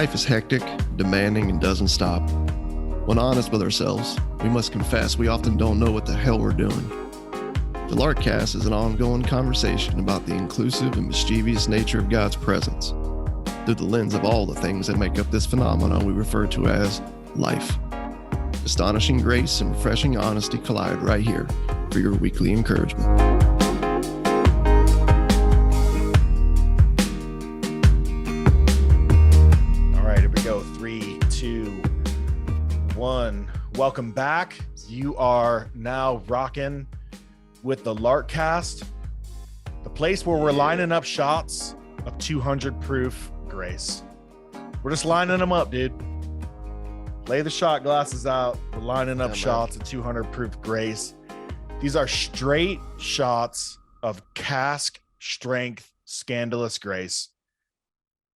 Life is hectic, demanding, and doesn't stop. When honest with ourselves, we must confess we often don't know what the hell we're doing. The LARKCAST is an ongoing conversation about the inclusive and mischievous nature of God's presence through the lens of all the things that make up this phenomenon we refer to as life. Astonishing grace and refreshing honesty collide right here for your weekly encouragement. All right, here we go. 3, 2, 1. Welcome back. You are now rocking with the LARKCAST, the place where we're lining up shots of 200 proof grace. We're just lining them up, dude. Lay the shot glasses out. We're lining up shots of 200 proof grace. These are straight shots of cask strength, scandalous grace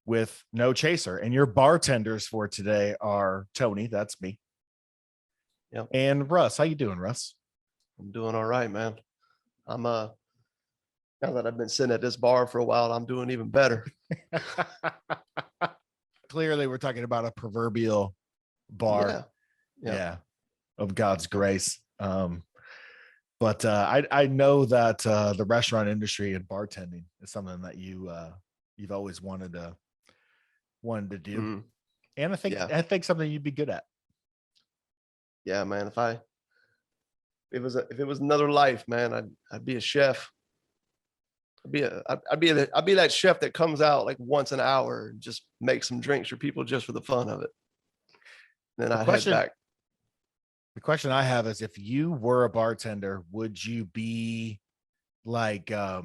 with no chaser. And your bartenders for today are Tony, that's me. Yep. And Russ. How you doing, Russ? I'm doing all right, man. I'm now that I've been sitting at this bar for a while, I'm doing even better. Clearly, we're talking about a proverbial bar, yeah, of God's grace. But I know that the restaurant industry and bartending is something that you've always wanted to do, and I think something you'd be good at. Yeah, man. If it was another life, man, I'd be a chef. I'd be that chef that comes out like once an hour and just makes some drinks for people just for the fun of it. Then I head back. The question I have is, if you were a bartender, would you be like a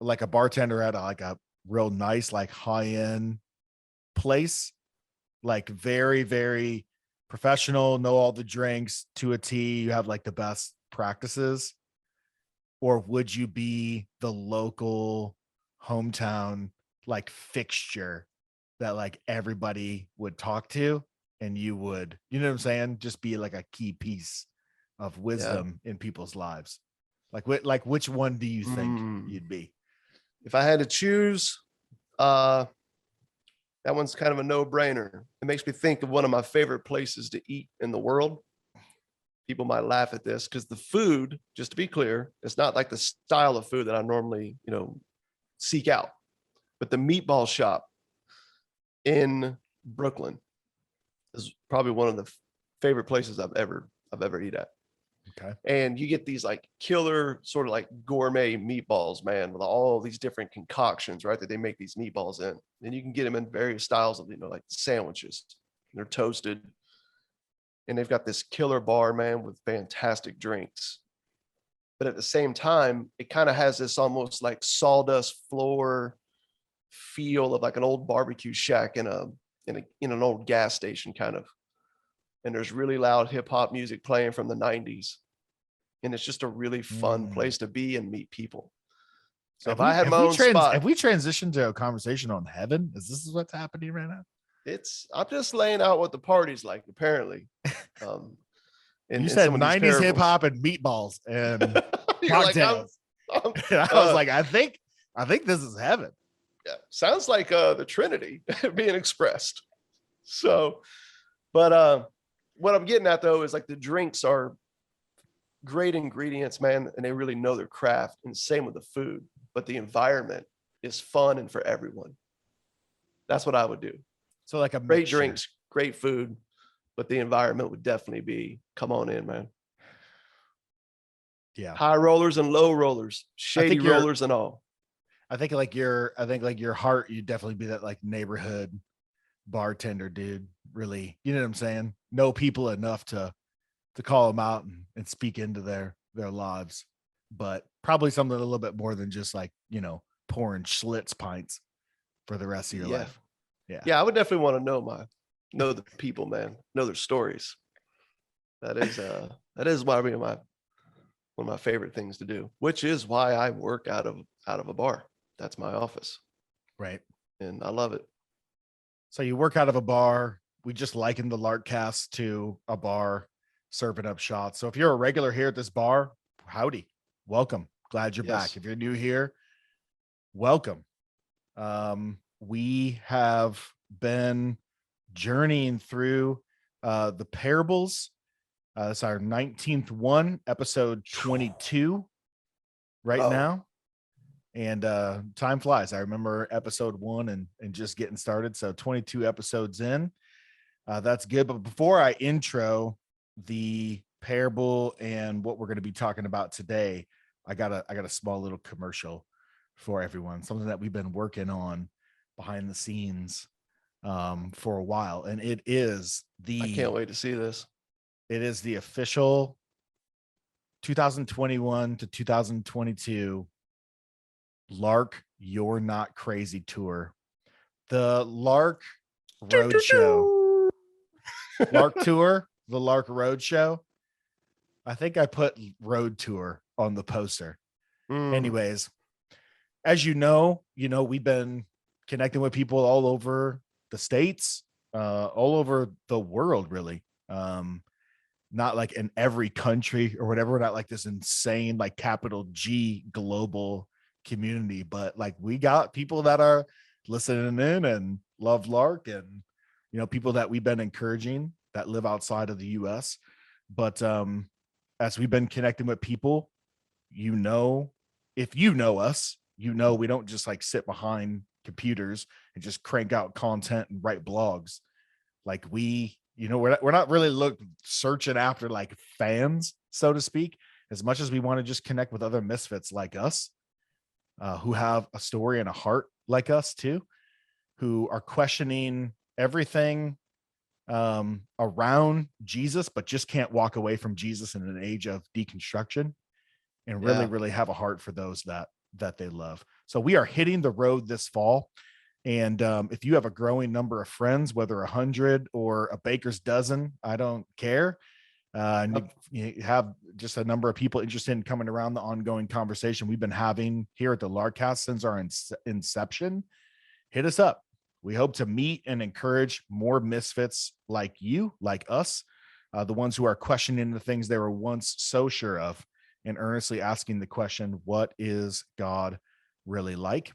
bartender at a real nice, like high-end place, like very, very professional, know all the drinks to a T, you have like the best practices? Or would you be the local hometown like fixture that like everybody would talk to, and you would, you know what I'm saying, just be like a key piece of wisdom in people's lives? Like which one do you think you'd be? If I had to choose, that one's kind of a no-brainer. It makes me think of one of my favorite places to eat in the world. People might laugh at this because the food, just to be clear, it's not like the style of food that I normally, seek out. But the meatball shop in Brooklyn is probably one of the favorite places I've ever eat at. Okay. And you get these like killer sort of like gourmet meatballs, man, with all these different concoctions, right, that they make these meatballs in. And you can get them in various styles of, like sandwiches. They're toasted. And they've got this killer bar, man, with fantastic drinks. But at the same time, it kind of has this almost like sawdust floor feel of like an old barbecue shack in an old gas station kind of. And there's really loud hip hop music playing from the 90s. And it's just a really fun place to be and meet people. So if I had my own spot. Have we transitioned to a conversation on heaven? Is this what's happening right now? I'm just laying out what the party's like, apparently. You said 90s hip hop and meatballs and cocktails. And I was like, I think this is heaven. Yeah, sounds like the Trinity being expressed. So, but what I'm getting at though is like the drinks are great ingredients, man, and they really know their craft. And same with the food, but the environment is fun and for everyone. That's what I would do. So like a great drinks, great food, but the environment would definitely be, come on in, man. Yeah. High rollers and low rollers, shady rollers and all. I think like your heart, you'd definitely be that like neighborhood bartender, dude. Really, you know what I'm saying? Know people enough to call them out and speak into their lives, but probably something a little bit more than just like, pouring Schlitz pints for the rest of your life. Yeah, I would definitely want to know the people, man, know their stories. That is why one of my favorite things to do, which is why I work out of a bar. That's my office. Right. And I love it. So you work out of a bar. We just likened the LARKCAST to a bar serving up shots. So if you're a regular here at this bar, howdy, welcome. Glad you're back. If you're new here, welcome. we have been journeying through the parables. It's our 19th one, episode 22 right now. And time flies. I remember episode 1 and just getting started. So 22 episodes in. That's good. But before I intro the parable and what we're going to be talking about today, I got a small little commercial for everyone, something that we've been working on behind the scenes for a while. And it is I can't wait to see this. It is the official 2021 to 2022 Lark You're Not Crazy tour. The Lark Road Show. Lark Tour, the Lark Road Show. I think I put Road Tour on the poster. Anyways, as you know, we've been connecting with people all over the states, all over the world, really. Not like in every country or whatever. We're not like this insane, like capital G global community, but like we got people that are listening in and love Lark, and people that we've been encouraging that live outside of the US. But as we've been connecting with people, if you know us, we don't just like sit behind computers and just crank out content and write blogs. Like we're not really searching after like fans, so to speak, as much as we want to just connect with other misfits like us, who have a story and a heart like us too, who are questioning everything around Jesus, but just can't walk away from Jesus in an age of deconstruction, and really have a heart for those that they love. So we are hitting the road this fall. And if you have a growing number of friends, whether 100 or a baker's dozen, I don't care. And you have just a number of people interested in coming around the ongoing conversation we've been having here at the LARKCAST since our inception, hit us up. We hope to meet and encourage more misfits like you, like us, the ones who are questioning the things they were once so sure of, and earnestly asking the question, what is God really like?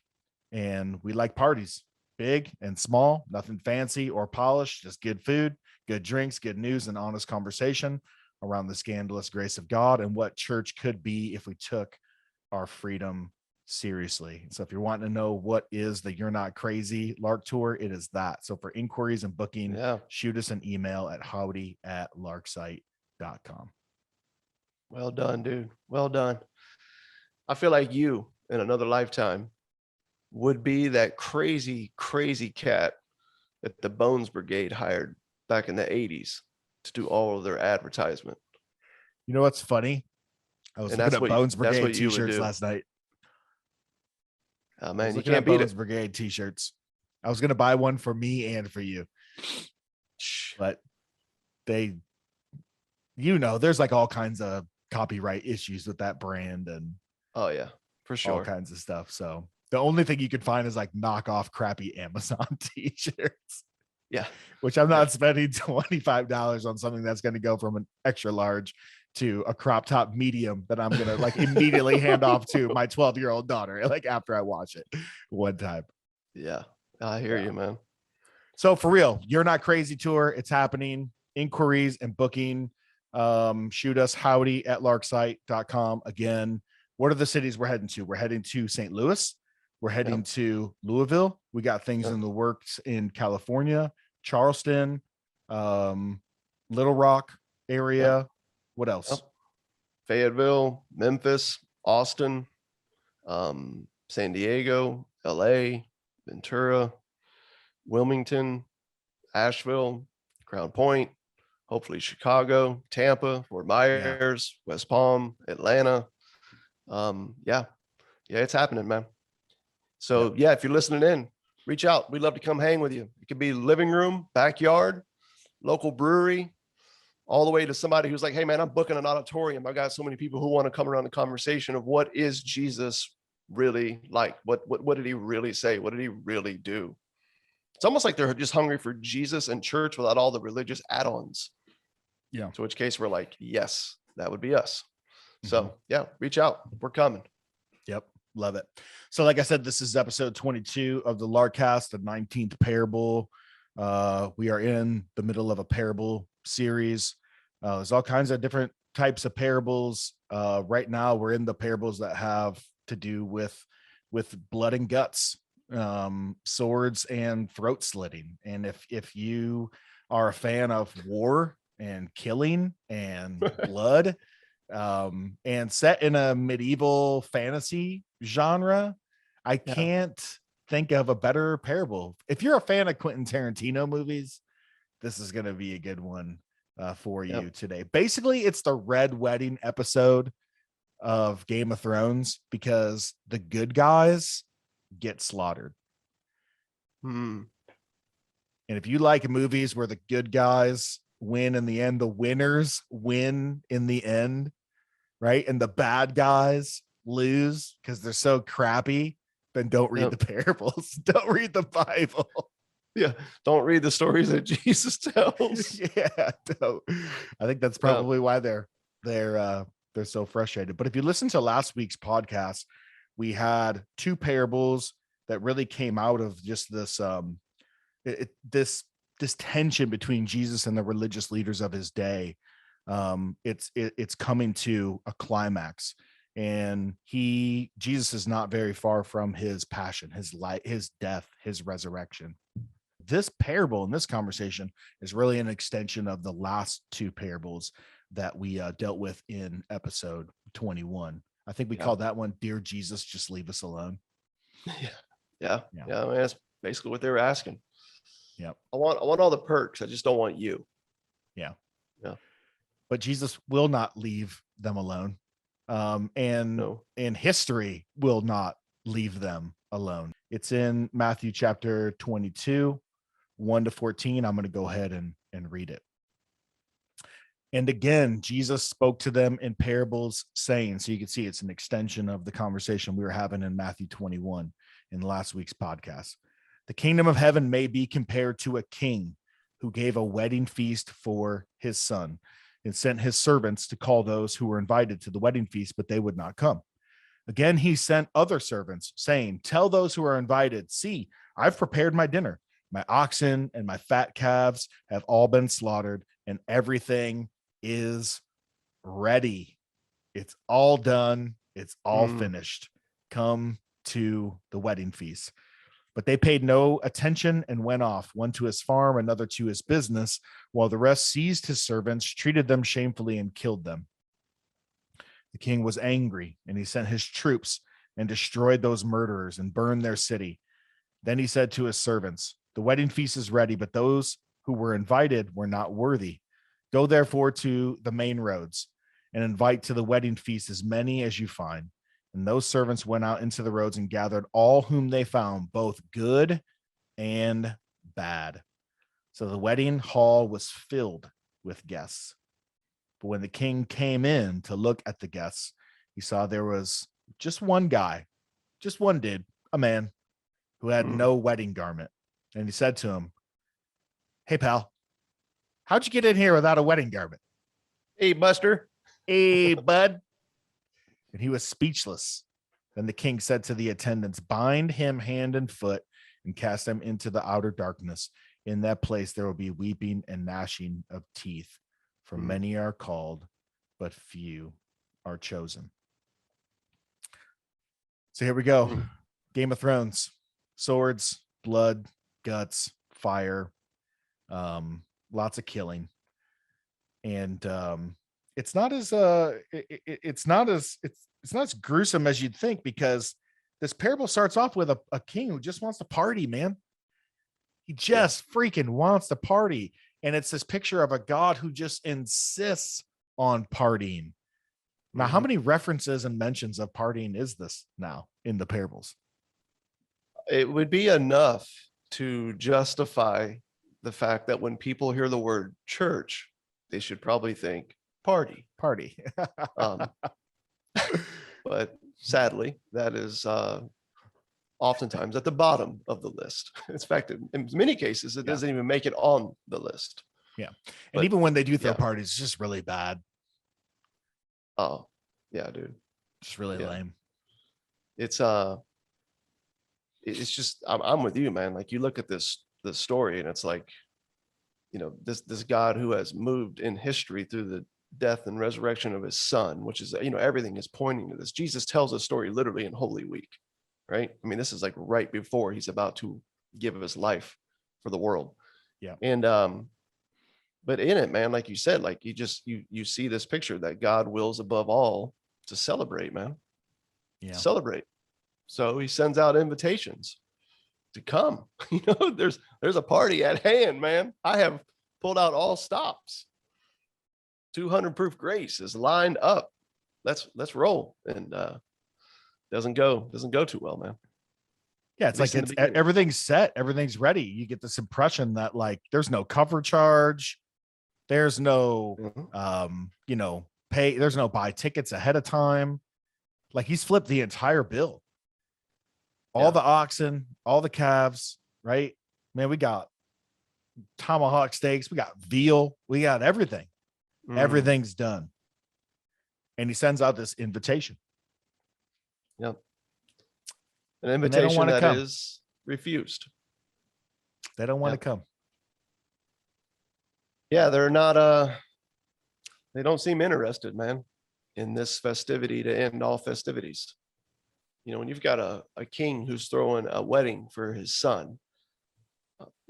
And we like parties, big and small, nothing fancy or polished, just good food, good drinks, good news, and honest conversation around the scandalous grace of God and what church could be if we took our freedom seriously. So if you're wanting to know what is the You're Not Crazy Lark Tour, it is that. So for inquiries and booking, shoot us an email at howdy@larksite.com. Well done, dude. Well done. I feel like you in another lifetime would be that crazy cat that the Bones Brigade hired back in the 80s to do all of their advertisement. You know what's funny? I was looking at Bones Brigade t-shirts last night. Oh man, you can't beat Bones Brigade t-shirts. I was going to buy one for me and for you, but there's like all kinds of copyright issues with that brand, and oh yeah, for sure, all kinds of stuff. So the only thing you could find is like knockoff crappy Amazon t-shirts. Yeah, which I'm not spending $25 on something that's going to go from an extra large to a crop top medium that I'm going to like immediately hand off to my 12-year-old daughter, like after I watch it one time. Yeah, I hear you, man. So for real, You're Not Crazy tour. It's happening. Inquiries and booking. Shoot us howdy@larksite.com. Again, what are the cities we're heading to? We're heading to St. Louis. We're heading to Louisville. We got things in the works in California, Charleston, Little Rock area. What else? Fayetteville, Memphis, Austin, San Diego, LA, Ventura, Wilmington, Asheville, Crown Point, hopefully Chicago, Tampa, Fort Myers, West Palm, Atlanta. It's happening, man. So if you're listening in, reach out. We'd love to come hang with you. It could be living room, backyard, local brewery, all the way to somebody who's like, hey man, I'm booking an auditorium. I got so many people who want to come around the conversation of what is Jesus really like? What did he really say? What did he really do? It's almost like they're just hungry for Jesus and church without all the religious add-ons. Yeah. To which case we're like, yes, that would be us. So reach out. We're coming. Yep. Love it. So like I said, this is episode 22 of the LARKCAST, the 19th parable. We are in the middle of a parable series. There's all kinds of different types of parables. Right now we're in the parables that have to do with blood and guts, swords and throat slitting. And if you are a fan of war and killing and blood, and set in a medieval fantasy genre, I can't think of a better parable. If you're a fan of Quentin Tarantino movies, this is going to be a good one for you today. Basically, it's the Red Wedding episode of Game of Thrones because the good guys get slaughtered. And if you like movies where the good guys win in the end, the winners win in the end, right? And the bad guys lose because they're so crappy, then don't read the parables. Don't read the Bible. Yeah. Don't read the stories that Jesus tells. Don't. I think that's probably why they're so frustrated. But if you listen to last week's podcast, we had two parables that really came out of just this this tension between Jesus and the religious leaders of his day. It's coming to a climax, and Jesus is not very far from his passion, his life, his death, his resurrection. This parable in this conversation is really an extension of the last two parables that we dealt with in episode 21. I think we called that one "Dear Jesus, Just Leave Us Alone." Yeah. I mean, that's basically what they were asking. Yeah. I want all the perks. I just don't want you. Yeah. but Jesus will not leave them alone. And history will not leave them alone. It's in Matthew chapter 22, 1-14. I'm going to go ahead and read it. And again, Jesus spoke to them in parables, saying, so you can see it's an extension of the conversation we were having in Matthew 21 in last week's podcast. The kingdom of heaven may be compared to a king who gave a wedding feast for his son and sent his servants to call those who were invited to the wedding feast, but they would not come. Again, he sent other servants, saying, tell those who are invited, see, I've prepared my dinner. My oxen and my fat calves have all been slaughtered, and everything is ready. It's all done. It's all finished. Come to the wedding feast. But they paid no attention and went off, one to his farm, another to his business, while the rest seized his servants, treated them shamefully, and killed them. The king was angry, and he sent his troops and destroyed those murderers and burned their city. Then he said to his servants, the wedding feast is ready, but those who were invited were not worthy. Go therefore to the main roads and invite to the wedding feast as many as you find. And those servants went out into the roads and gathered all whom they found, both good and bad. So the wedding hall was filled with guests. But when the king came in to look at the guests, he saw there was just one guy, just one dude, a man who had no wedding garment. And he said to him, hey, pal, how'd you get in here without a wedding garment? Hey, Buster. Hey, bud. And he was speechless. Then the king said to the attendants, bind him hand and foot and cast him into the outer darkness. In that place, there will be weeping and gnashing of teeth, for many are called, but few are chosen. So here we go. Game of Thrones, swords, blood, guts, fire, lots of killing. And it's not as gruesome as you'd think, because this parable starts off with a king who just wants to party, man. He just freaking wants to party. And it's this picture of a God who just insists on partying. Now, how many references and mentions of partying is this now in the parables? It would be enough to justify the fact that when people hear the word church, they should probably think party. But sadly, that is oftentimes at the bottom of the list. In fact, in many cases, it doesn't even make it on the list. Yeah. And even when they do throw parties, it's just really bad. Oh, yeah, dude. Just really lame. It's it's just I'm with you, man. Like you look at this story, and it's like, this God who has moved in history through the death and resurrection of his son, which is, everything is pointing to this. Jesus tells a story literally in Holy Week, right? I mean, this is like right before he's about to give his life for the world. Yeah. And but in it, man, like you said, like you see this picture that God wills above all to celebrate, man. Yeah. Celebrate. So he sends out invitations to come. There's a party at hand, man. I have pulled out all stops. 200 proof grace is lined up. Let's roll. And doesn't go too well, man. Yeah, it's like everything's set, everything's ready. You get this impression that like there's no cover charge, there's no pay, there's no buy tickets ahead of time. Like he's flipped the entire bill. All the oxen, all the calves, right? Man, we got tomahawk steaks, we got veal, we got everything. Everything's done. And he sends out this invitation. Yep. An invitation that is refused. They don't want to come. Yeah, they're not they don't seem interested, man, in this festivity to end all festivities. When you've got a king who's throwing a wedding for his son,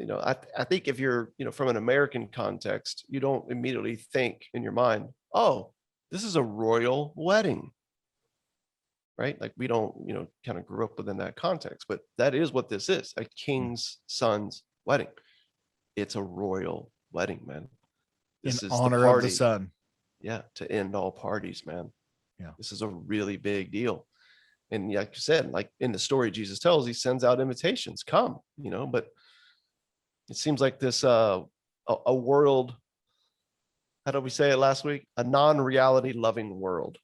I think if you're, from an American context, you don't immediately think in your mind, oh, this is a royal wedding, right? Like we don't, kind of grew up within that context, but that is what this is, a king's son's wedding. It's a royal wedding, man. This in is honor the party of the son. Yeah, to end all parties, man. Yeah. This is a really big deal. And like you said, like in the story Jesus tells, he sends out invitations, come, but it seems like this a world, how did we say it last week? A non-reality loving world,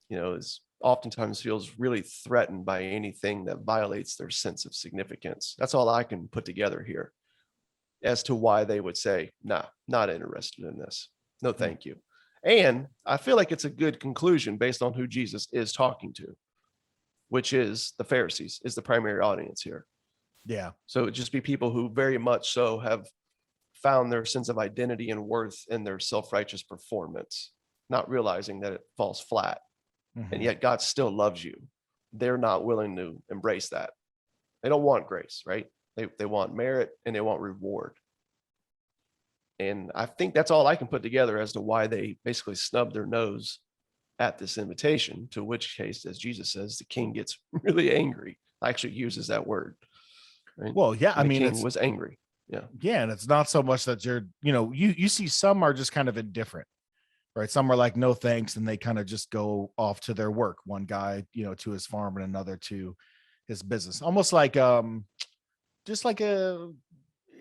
is oftentimes feels really threatened by anything that violates their sense of significance. That's all I can put together here as to why they would say, nah, not interested in this. No, thank you. And I feel like it's a good conclusion based on who Jesus is talking to, which is the Pharisees, is the primary audience here. Yeah. So it'd just be people who very much so have found their sense of identity and worth in their self-righteous performance, not realizing that it falls flat. And yet God still loves you. They're not willing to embrace that. They don't want grace, right? They want merit and they want reward. And I think that's all I can put together as to why they basically snub their nose at this invitation, to which case, as Jesus says, the king gets really angry. Actually uses that word. Right? Well, yeah, I mean, the king was angry. Yeah. Yeah. And it's not so much that you're, you see some are just kind of indifferent, right? Some are like, no, thanks. And they kind of just go off to their work. One guy, to his farm and another to his business, almost like,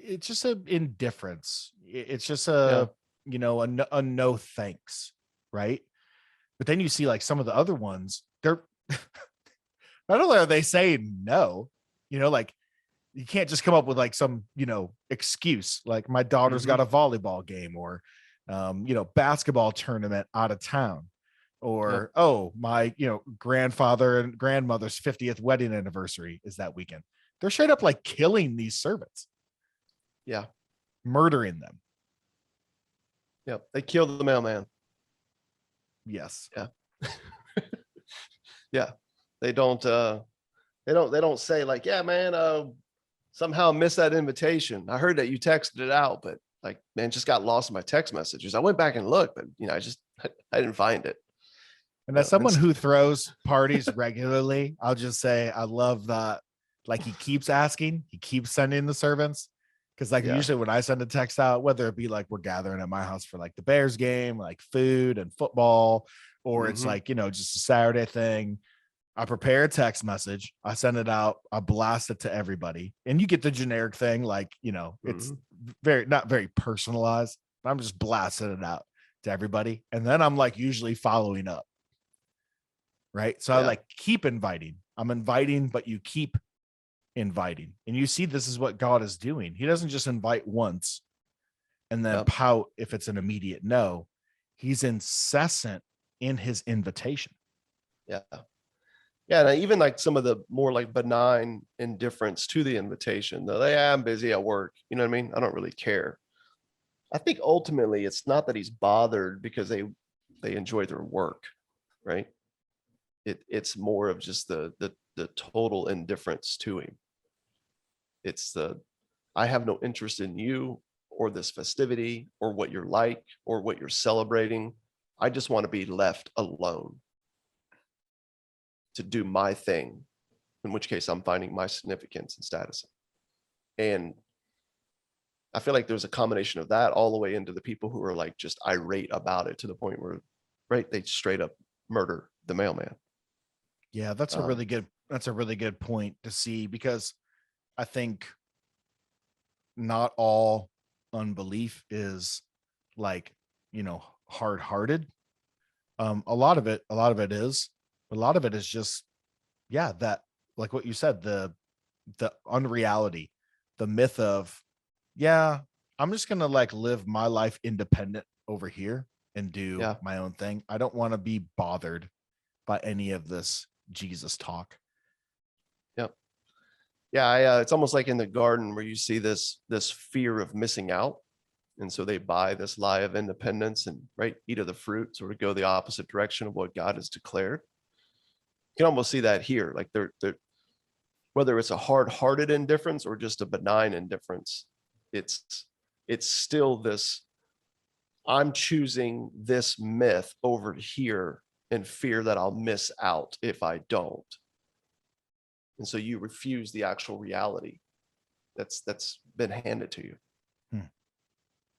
it's just an indifference. It's just a no thanks. Right. But then you see like some of the other ones, they're not only are they saying no, like you can't just come up with like some, excuse, like my daughter's got a volleyball game or, basketball tournament out of town, or, oh, my, grandfather and grandmother's 50th wedding anniversary is that weekend. They're straight up like killing these servants. Yeah. Murdering them. Yep. They killed the mailman. Yes. Yeah. Yeah. They don't say like, yeah, man, somehow missed that invitation. I heard that you texted it out, but like, man, just got lost in my text messages. I went back and looked, but I didn't find it. And as someone who throws parties regularly, I'll just say I love that. Like he keeps asking, he keeps sending the servants. Cause like usually when I send a text out, whether it be like we're gathering at my house for like the Bears game, like food and football, or it's like, just a Saturday thing, I prepare a text message, I send it out, I blast it to everybody. And you get the generic thing, like, it's not very personalized, but I'm just blasting it out to everybody. And then I'm like usually following up. Right. So I like keep inviting. I'm inviting, but you keep inviting. And you see, this is what God is doing. He doesn't just invite once and then pout if it's an immediate no. He's incessant in his invitation. Yeah. Yeah, and even like some of the more like benign indifference to the invitation. Though, yeah, I'm busy at work. You know what I mean? I don't really care. I think ultimately it's not that he's bothered because they enjoy their work, right? It's more of just the total indifference to him. It's I have no interest in you or this festivity or what you're like or what you're celebrating. I just want to be left alone to do my thing, in which case I'm finding my significance and status. And I feel like there's a combination of that all the way into the people who are like just irate about it to the point where, right, they straight up murder the mailman. Yeah, that's a really good point to see, because I think not all unbelief is like, hard-hearted. A lot of it is, but a lot of it is just, yeah, that, like what you said, the unreality, the myth of, yeah, I'm just gonna like live my life independent over here and do my own thing. I don't want to be bothered by any of this Jesus talk. Yep. Yeah, it's almost like in the garden where you see this fear of missing out. And so they buy this lie of independence and eat of the fruit, sort of go the opposite direction of what God has declared. You can almost see that here. Like they're whether it's a hard-hearted indifference or just a benign indifference, it's still this, I'm choosing this myth over here in fear that I'll miss out if I don't. And so you refuse the actual reality that's been handed to you.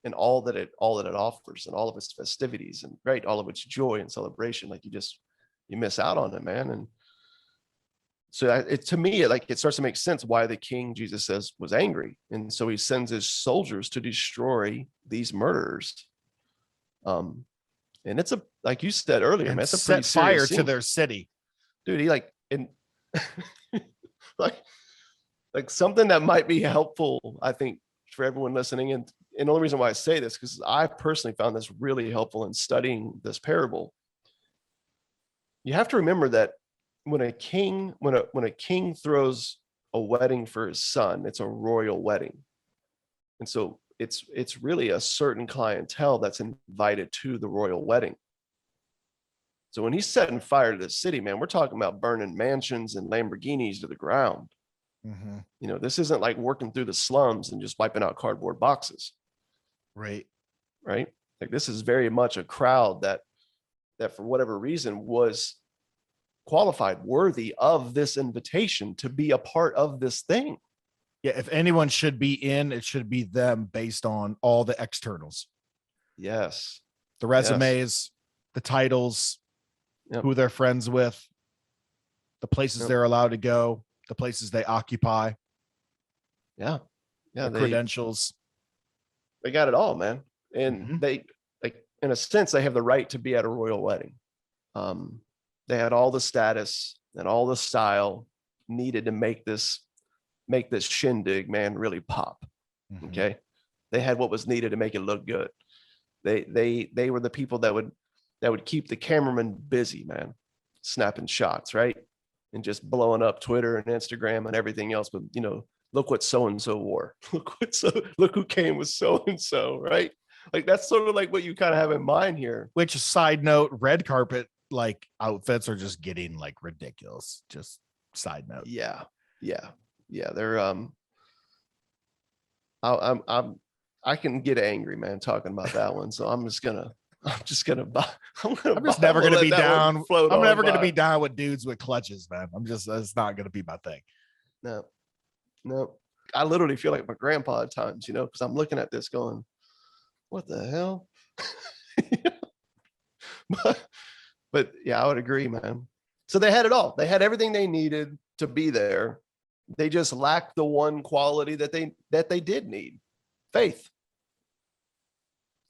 And all that it offers and all of its festivities and all of its joy and celebration, like you miss out on it, man. And so to me, it starts to make sense why the king, Jesus says, was angry. And so he sends his soldiers to destroy these murderers. And it's like you said earlier, man, it's a pretty set fire scene to their city. Dude, he like something that might be helpful, I think, for everyone listening. And the only reason why I say this, because I personally found this really helpful in studying this parable. You have to remember that when a king throws a wedding for his son, it's a royal wedding. And so it's really a certain clientele that's invited to the royal wedding. So when he's setting fire to the city, man, we're talking about burning mansions and Lamborghinis to the ground. Mm-hmm. This isn't like working through the slums and just wiping out cardboard boxes. Right. Like this is very much a crowd that for whatever reason was qualified, worthy of this invitation to be a part of this thing. Yeah, if anyone should be in, it should be them based on all the externals. Yes. The resumes, the titles, who they're friends with, the places they're allowed to go, the places they occupy. Yeah. The credentials. They got it all, man. And they, like, in a sense, they have the right to be at a royal wedding. They had all the status and all the style needed to make this shindig, man, really pop. Okay. They had what was needed to make it look good. They were the people that would keep the cameraman busy, man, snapping shots, right? And just blowing up Twitter and Instagram and everything else. But look what so-and-so wore. Look who came with so-and-so, right? Like that's sort of like what you kind of have in mind here. Which, side note, red carpet like outfits are just getting like ridiculous. Just side note. Yeah. They're I can get angry, man, talking about that one. So I'm just never gonna be down. I'm never gonna be down with dudes with clutches, man. That's not gonna be my thing. No. I literally feel like my grandpa at times, because I'm looking at this going, what the hell? But yeah, I would agree, man. So they had it all. They had everything they needed to be there. They just lacked the one quality that they did need: faith,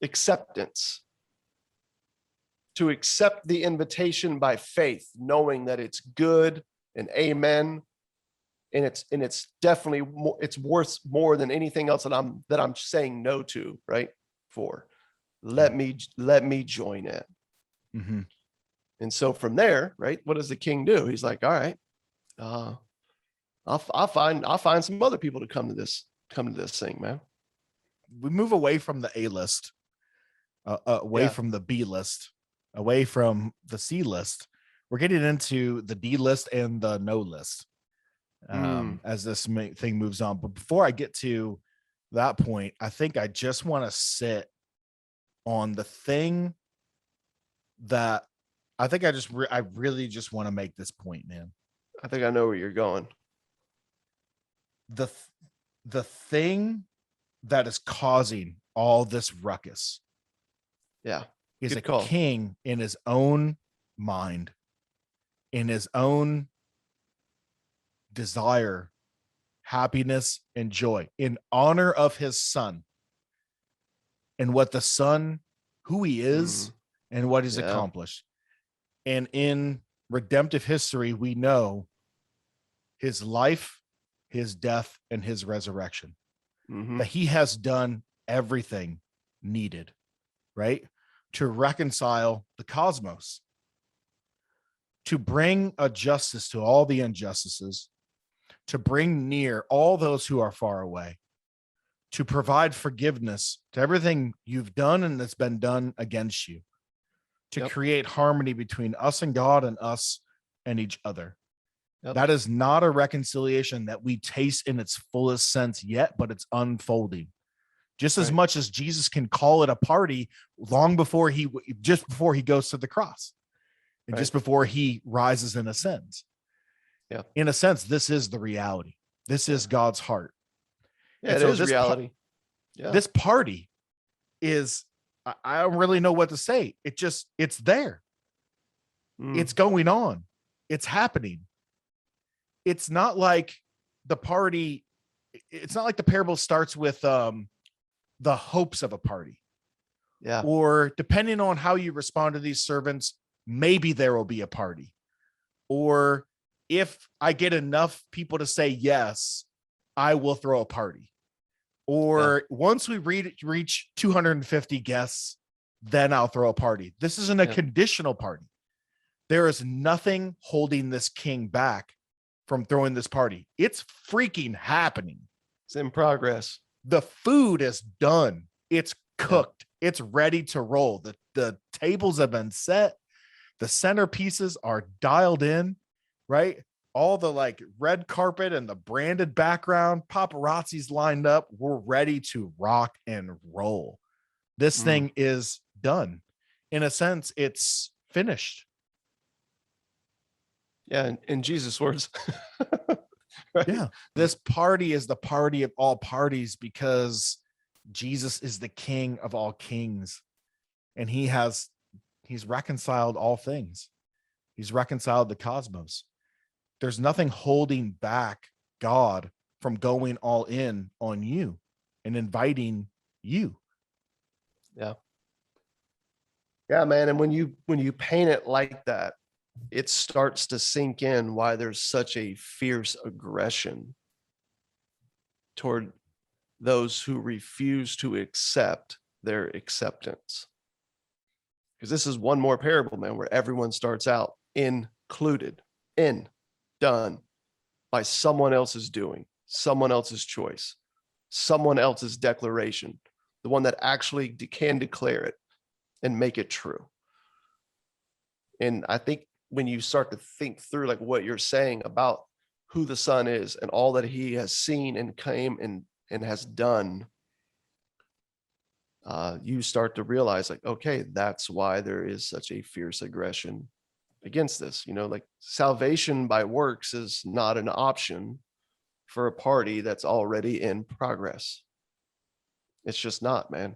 acceptance. To accept the invitation by faith, knowing that it's good and amen, and it's definitely more, it's worth more than anything else that I'm saying no to, right? For let me join in. And so from there, right, what does the king do? He's like, all right, I'll find some other people to come to this thing, man. We move away from the A list, away from the B list, away from the C list. We're getting into the D list and the no list as this thing moves on. But before I get to that point, I think I just want to sit on the thing that I think I really just want to make this point, man. I think I know where you're going. The thing that is causing all this ruckus, is a king in his own mind, in his own desire, happiness, and joy, in honor of his son, and what the son, who he is, and what he's accomplished. And in redemptive history, we know his life, his death, and his resurrection. That he has done everything needed, right, to reconcile the cosmos, to bring a justice to all the injustices, to bring near all those who are far away, to provide forgiveness to everything you've done and that's been done against you, to create harmony between us and God and us and each other. That is not a reconciliation that we taste in its fullest sense yet, but it's unfolding. Just as much as Jesus can call it a party just before he goes to the cross, and just before he rises and ascends. In a sense, this is the reality. This is God's heart. It is reality. This party is, I don't really know what to say. It's there. It's going on. It's happening. It's not like the party. It's not like the parable starts with the hopes of a party. Or depending on how you respond to these servants, maybe there will be a party. Or if I get enough people to say yes, I will throw a party. Or once we reach 250 guests, then I'll throw a party. This isn't a conditional party. There is nothing holding this king back from throwing this party. It's freaking happening. It's in progress. The food is done. It's cooked. It's ready to roll. The tables have been set. The centerpieces are dialed in, right? All the like red carpet and the branded background, paparazzi's lined up. We're ready to rock and roll. This thing is done. In a sense, it's finished. Yeah, in Jesus' words. This party is the party of all parties because Jesus is the King of all kings, and he's reconciled all things. He's reconciled the cosmos. There's nothing holding back God from going all in on you and inviting you. Yeah, man. And when you paint it like that, it starts to sink in why there's such a fierce aggression toward those who refuse to accept their acceptance. Because this is one more parable, man, where everyone starts out included, done by someone else's doing, someone else's choice, someone else's declaration, the one that actually can declare it and make it true. And I think when you start to think through like what you're saying about who the Son is and all that he has seen and came and has done, you start to realize like, okay, that's why there is such a fierce aggression against this. Like salvation by works is not an option for a party that's already in progress. It's just not, man.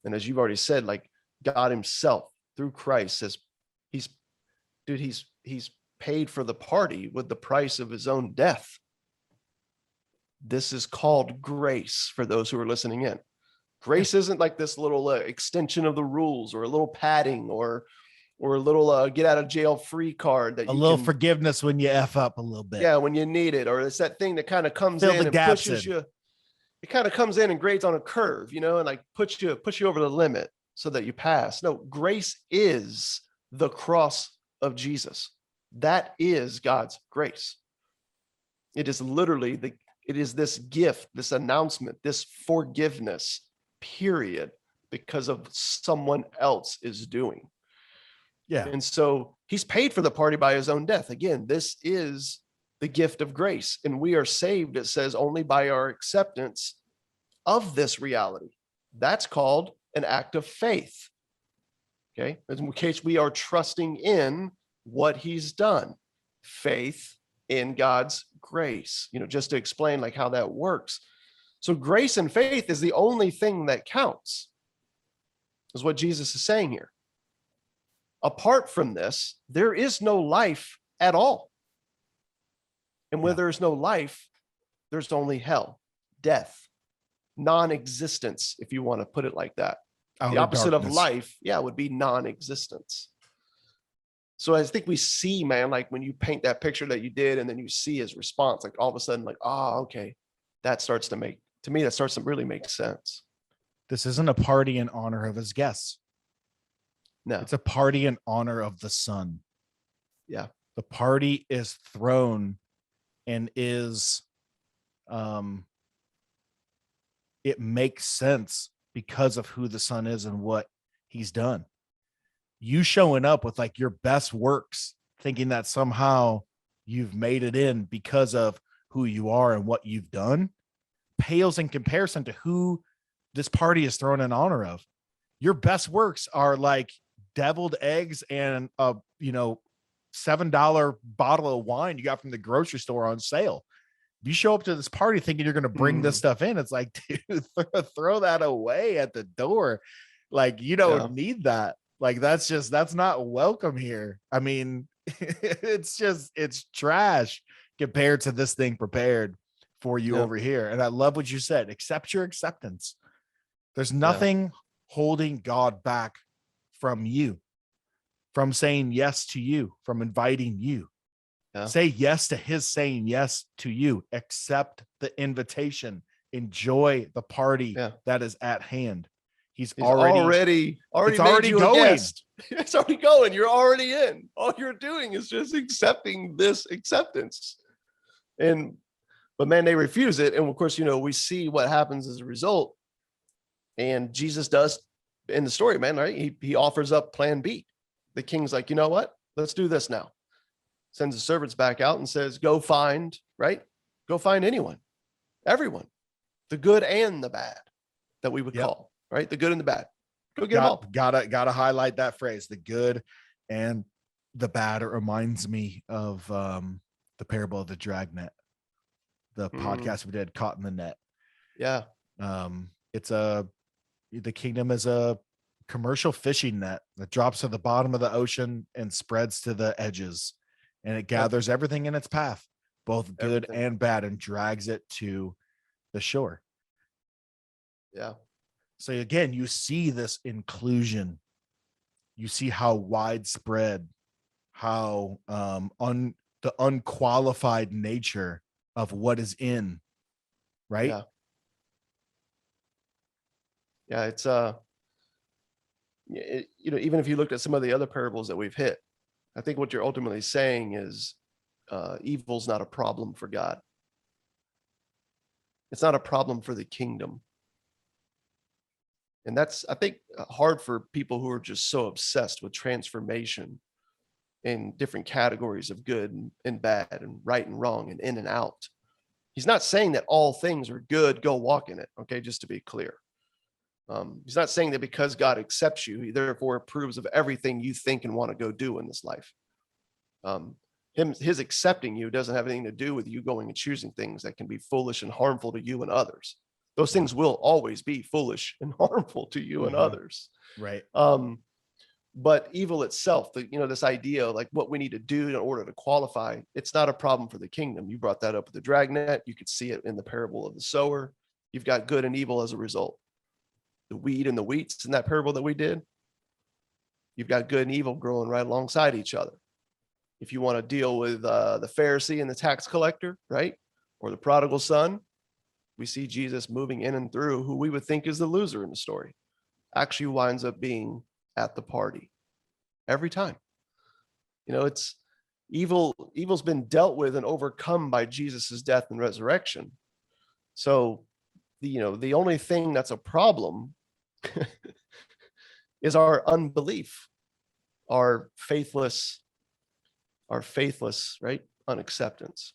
And as you've already said, like God himself through Christ says he's paid for the party with the price of his own death. This is called grace for those who are listening in. Grace isn't like this little extension of the rules or a little padding or a little get out of jail free card that forgiveness when you F up a little bit. Yeah, when you need it. Or it's that thing that kind of comes in and pushes you. It kind of comes in and grades on a curve, and like push you over the limit so that you pass. No, grace is the cross of Jesus. That is God's grace. It is literally it is this gift, this announcement, this forgiveness, period, because of someone else is doing. Yeah. And so he's paid for the party by his own death. Again, this is the gift of grace. And we are saved, it says, only by our acceptance of this reality. That's called an act of faith. Okay. In case we are trusting in what he's done, faith in God's grace, just to explain like how that works. So grace and faith is the only thing that counts, is what Jesus is saying here. Apart from this, there is no life at all. And where there's no life, there's only hell, death, non-existence, if you want to put it like that. The opposite of life, would be non-existence. So I think we see, man, like when you paint that picture that you did, and then you see his response, like all of a sudden, like, okay, that starts to really make sense. This isn't a party in honor of his guests. No, it's a party in honor of the Son. Yeah. The party is thrown and is, it makes sense because of who the Son is and what he's done. You showing up with like your best works, thinking that somehow you've made it in because of who you are and what you've done, pales in comparison to who this party is thrown in honor of. Your best works are like deviled eggs and a $7 bottle of wine you got from the grocery store on sale. If you show up to this party thinking you're going to bring this stuff in, it's like, dude, throw that away at the door. Like, you don't need that. Like, that's not welcome here. I mean, it's trash compared to this thing prepared for you over here. And I love what you said. Accept your acceptance. There's nothing holding God back from you, from saying yes to you, from inviting you. Say yes to his saying yes to you. Accept the invitation. Enjoy the party that is at hand. He's already going. It's already going. You're already in. All you're doing is just accepting this acceptance. But man, they refuse it. And of course, we see what happens as a result. And Jesus does in the story, man, right? He offers up plan B. The king's like, you know what? Let's do this now. Sends the servants back out and says, go find anyone, everyone, the good and the bad that we would call, right? The good and the bad. Go get them all. Gotta highlight that phrase, the good and the bad. It reminds me of the parable of the dragnet, the podcast we did, Caught in the Net. Yeah. The kingdom is a commercial fishing net that drops to the bottom of the ocean and spreads to the edges, and it gathers everything in its path, both good and bad, and drags it to the shore. Yeah. So again, you see this inclusion. You see how widespread, how the unqualified nature of what is in, right? Yeah. Yeah, it's even if you looked at some of the other parables that we've hit, I think what you're ultimately saying is evil's not a problem for God. It's not a problem for the kingdom. And that's, I think, hard for people who are just so obsessed with transformation in different categories of good and bad and right and wrong and in and out. He's not saying that all things are good, go walk in it. Okay, just to be clear. He's not saying that because God accepts you, he therefore approves of everything you think and want to go do in this life. His accepting you doesn't have anything to do with you going and choosing things that can be foolish and harmful to you and others. Those things will always be foolish and harmful to you and others. Right. But evil itself, this idea of like what we need to do in order to qualify, it's not a problem for the kingdom. You brought that up with the dragnet. You could see it in the parable of the sower. You've got good and evil as a result. The weed and the wheats in that parable that we did, you've got good and evil growing right alongside each other. If you want to deal with the Pharisee and the tax collector, right? Or the prodigal son, we see Jesus moving in and through who we would think is the loser in the story, actually winds up being at the party every time. It's evil's been dealt with and overcome by Jesus's death and resurrection. So the only thing that's a problem is our unbelief, our faithless, right, unacceptance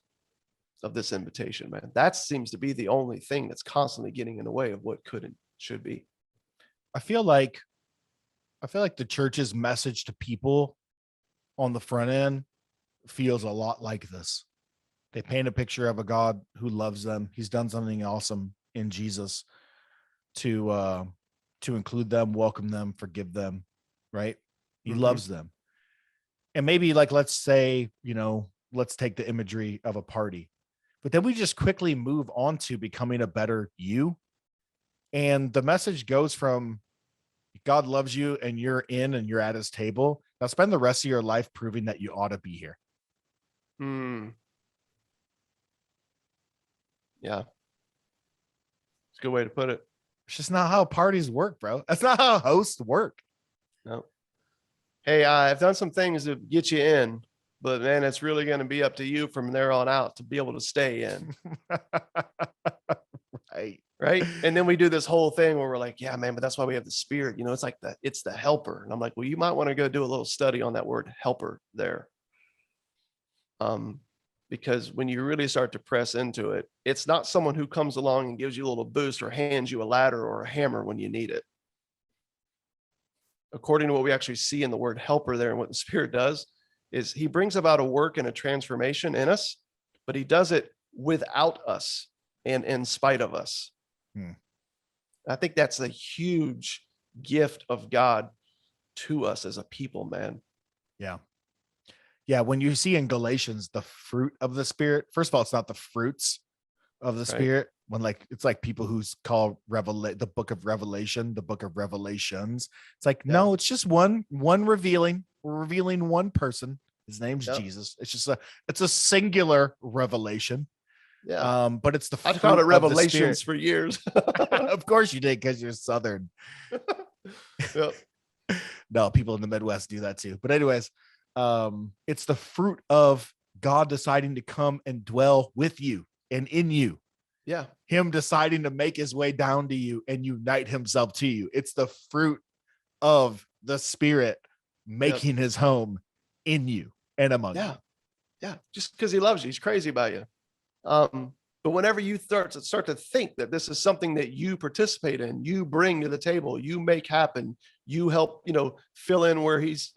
of this invitation, man. That seems to be the only thing that's constantly getting in the way of what could and should be. I feel like the church's message to people on the front end feels a lot like this. They paint a picture of a God who loves them. He's done something awesome in Jesus to include them, welcome them, forgive them, right? He loves them. And maybe, like, let's say, let's take the imagery of a party, but then we just quickly move on to becoming a better you. And the message goes from God loves you and you're in and you're at his table. Now spend the rest of your life proving that you ought to be here. Yeah. It's a good way to put it. It's just not how parties work, bro. That's not how hosts work. No. Hey, I've done some things to get you in, but man, it's really going to be up to you from there on out to be able to stay in. Right. And then we do this whole thing where we're like, yeah, man, but that's why we have the Spirit. It's like it's the helper. And I'm like, well, you might want to go do a little study on that word helper there. Because when you really start to press into it, it's not someone who comes along and gives you a little boost or hands you a ladder or a hammer when you need it. According to what we actually see in the word helper there and what the Spirit does is he brings about a work and a transformation in us, but he does it without us and in spite of us. I think that's a huge gift of God to us as a people, man. Yeah. Yeah. When you see in Galatians, the fruit of the Spirit, first of all, it's not the fruits of the Spirit. When it's like people who call the book of Revelation, the book of Revelations. It's like, no, it's just one revealing. We're revealing one person. His name's Jesus. It's just it's a singular revelation. Yeah. But it's the I called it Revelations for years. Of course you did, because you're Southern. Yep. No, people in the Midwest do that too. But anyways, it's the fruit of God deciding to come and dwell with you and in you. Yeah. Him deciding to make his way down to you and unite himself to you. It's the fruit of the Spirit making his home in you and among you. Yeah. Just because he loves you. He's crazy about you. But whenever you start to think that this is something that you participate in, you bring to the table, you make happen, you help, fill in where he's,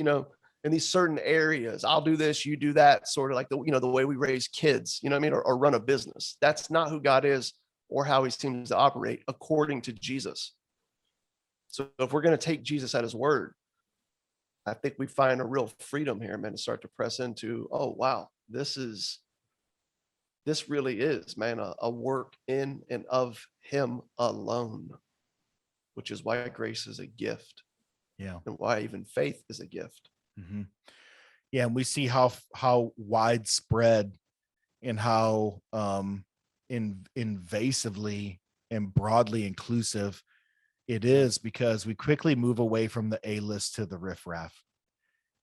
in these certain areas, I'll do this, you do that, sort of like the way we raise kids, or run a business. That's not who God is or how he seems to operate according to Jesus. So if we're going to take Jesus at his word, I think we find a real freedom here, man, to start to press into, oh, wow, this really is, man, a work in and of him alone, which is why grace is a gift. Yeah. And why even faith is a gift. Mm-hmm. Yeah. And we see how widespread and how invasively and broadly inclusive it is, because we quickly move away from the A-list to the riffraff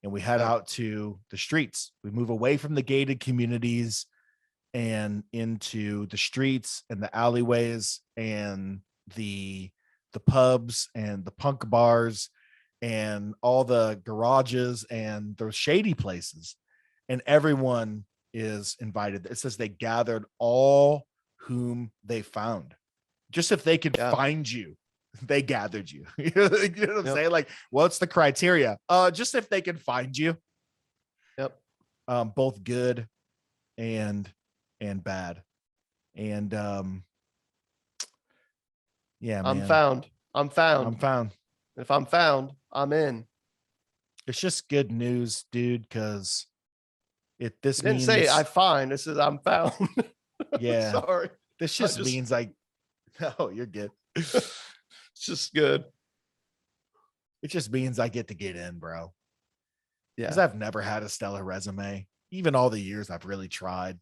and we head out to the streets. We move away from the gated communities and into the streets and the alleyways and the pubs and the punk bars and all the garages and those shady places, and everyone is invited. It says they gathered all whom they found. Just if they could find you, they gathered you. You know what I'm saying? Like, what's the criteria? Just if they can find you. Yep. Both good and bad. And yeah, man. I'm found. If I'm found, I'm in. It's just good news, dude, because It didn't say I find. It says I'm found. Yeah. Sorry. This just means like, no, you're good. It's just good. It just means I get to get in, bro. Yeah. Because I've never had a stellar resume. Even all the years I've really tried.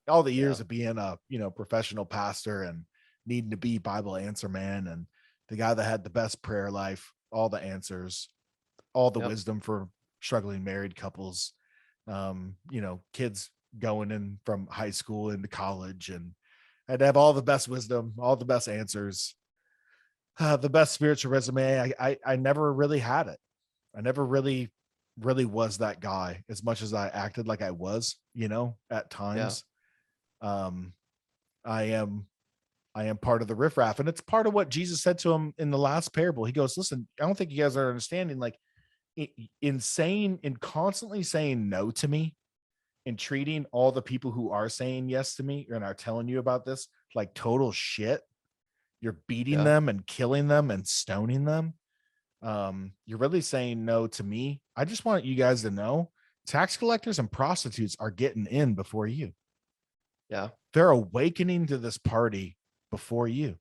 All the years of being a professional pastor and needing to be Bible answer man and the guy that had the best prayer life, all the answers, all the wisdom for struggling married couples. Kids going in from high school into college, and I'd have all the best wisdom, all the best answers, the best spiritual resume. I never really had it. I never really was that guy, as much as I acted like I was, at times. I am part of the riffraff, and it's part of what Jesus said to him in the last parable. He goes, listen, I don't think you guys are understanding, like, in constantly saying no to me and treating all the people who are saying yes to me and are telling you about this like total shit. You're beating them and killing them and stoning them. You're really saying no to me. I just want you guys to know tax collectors and prostitutes are getting in before you. Yeah. They're awakening to this party before you.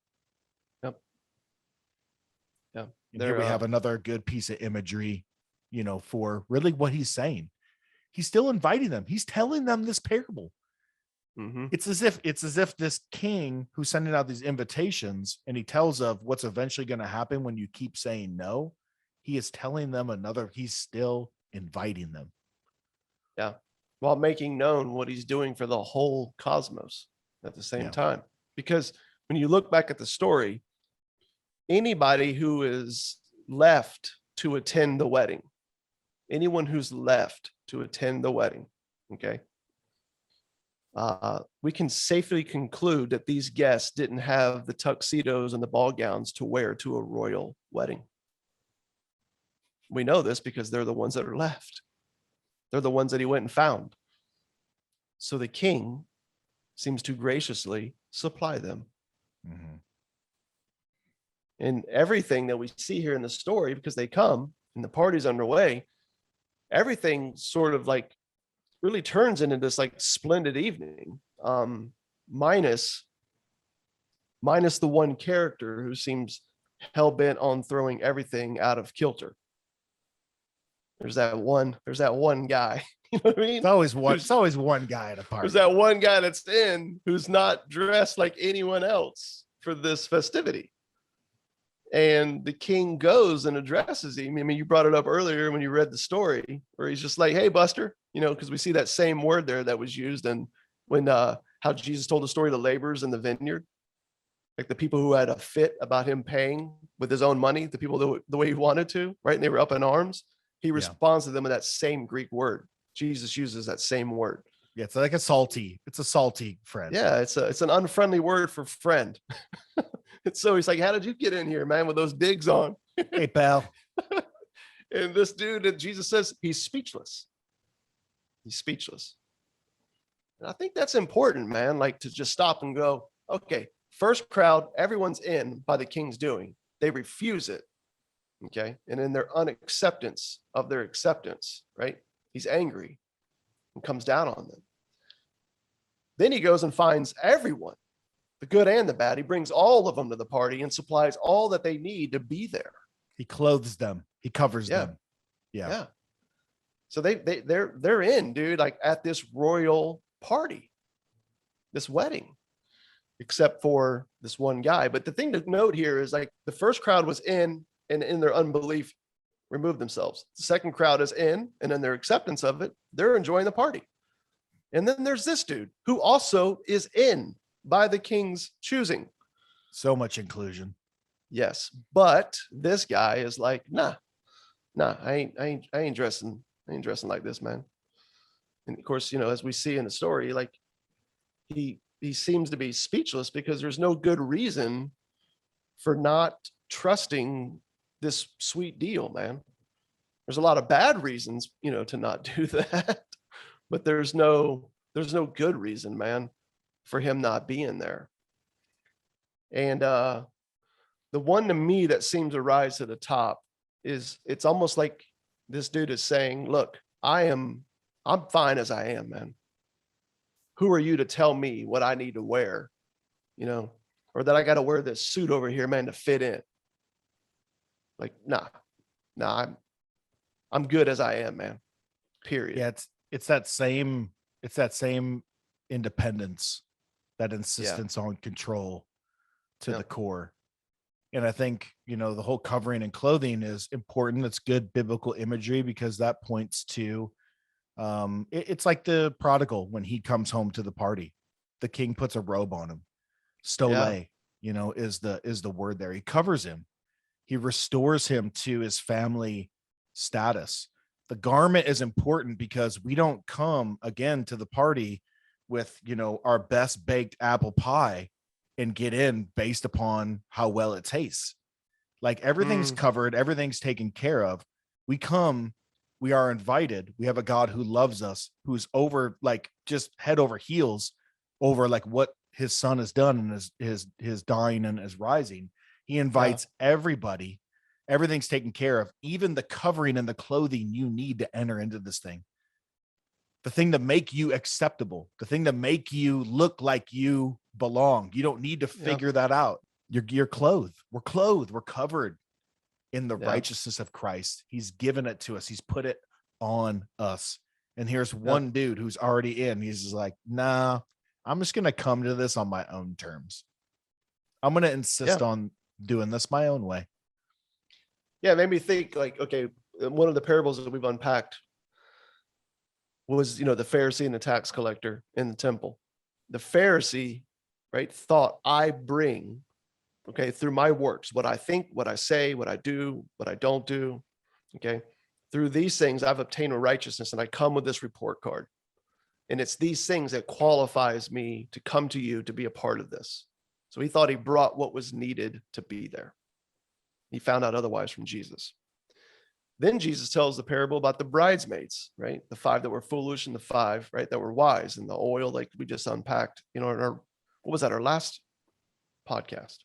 Yep. Yeah. And here we have another good piece of imagery, for really what he's saying. He's still inviting them. He's telling them this parable. Mm-hmm. It's as if this king who's sending out these invitations, and he tells of what's eventually going to happen when you keep saying no. He is telling them he's still inviting them. Yeah. While making known what he's doing for the whole cosmos at the same time. Because when you look back at the story, anybody who is left to attend the wedding, anyone who's left to attend the wedding, okay, we can safely conclude that these guests didn't have the tuxedos and the ball gowns to wear to a royal wedding. We know this because they're the ones that are left. They're the ones that he went and found. So the king seems to graciously supply them. Mm-hmm. And everything that we see here in the story, because they come and the party's underway, everything sort of like really turns into this like splendid evening, minus the one character who seems hell-bent on throwing everything out of kilter. There's that one guy. You know what I mean? It's always one guy at a party. There's that one guy that's who's not dressed like anyone else for this festivity. And the king goes and addresses him. I mean, you brought it up earlier when you read the story, where he's just like, hey, Buster, because we see that same word there that was used. And when how Jesus told the story of the laborers in the vineyard, like the people who had a fit about him paying with his own money, the people the way he wanted to, right? And they were up in arms. He responds to them with that same Greek word. Jesus uses that same word. Yeah, it's like a salty friend. Yeah, it's an unfriendly word for friend. And so he's like, how did you get in here, man, with those digs on? Hey, pal. And this dude that Jesus says, he's speechless. He's speechless. And I think that's important, man, like to just stop and go, okay, first crowd, everyone's in by the king's doing. They refuse it. Okay. And in their unacceptance of their acceptance, right? He's angry and comes down on them. Then he goes and finds everyone, the good and the bad. He brings all of them to the party and supplies all that they need to be there. He clothes them. He covers them. Yeah. So they're in, dude, like at this royal party, this wedding, except for this one guy. But the thing to note here is like the first crowd was in, and in their unbelief removed themselves. The second crowd is in, and in their acceptance of it, they're enjoying the party. And then there's this dude who also is in by the king's choosing. So much inclusion. Yes. But this guy is like, nah, I ain't dressing like this, man. And of course, as we see in the story, like he seems to be speechless because there's no good reason for not trusting this sweet deal, man. There's a lot of bad reasons, to not do that, but there's no good reason, man, for him not being there. And the one to me that seems to rise to the top is it's almost like this dude is saying, look, I'm fine as I am, man. Who are you to tell me what I need to wear, or that I got to wear this suit over here, man, to fit in? Like, nah, I'm good as I am, man. Period. Yeah, it's that same independence, that insistence on control to the core. And I think, the whole covering and clothing is important. It's good biblical imagery because that points to It's like the prodigal when he comes home to the party. The king puts a robe on him. Stole, is the word there. He covers him. He restores him to his family status. The garment is important because we don't come again to the party with, our best baked apple pie and get in based upon how well it tastes. Like everything's covered, everything's taken care of. We come, we are invited. We have a God who loves us, who's over, like, just head over heels over like what his son has done and his dying and his rising. He invites everybody. Everything's taken care of, even the covering and the clothing you need to enter into this thing. The thing to make you acceptable, the thing to make you look like you belong. You don't need to figure that out. You're clothed. We're clothed. We're covered in the righteousness of Christ. He's given it to us. He's put it on us. And here's one dude who's already in. He's just like, nah, I'm just going to come to this on my own terms. I'm going to insist on doing this my own way. Yeah, it made me think, like, okay, one of the parables that we've unpacked was, the Pharisee and the tax collector in the temple. The Pharisee, right, thought, I bring, through my works, what I think, what I say, what I do, what I don't do, through these things, I've obtained a righteousness, and I come with this report card. And it's these things that qualifies me to come to you to be a part of this. So he thought he brought what was needed to be there. He found out otherwise from Jesus. Then Jesus tells the parable about the bridesmaids, right? The 5 that were foolish and the 5, right, that were wise, and the oil, like we just unpacked, in our, what was that, our last podcast,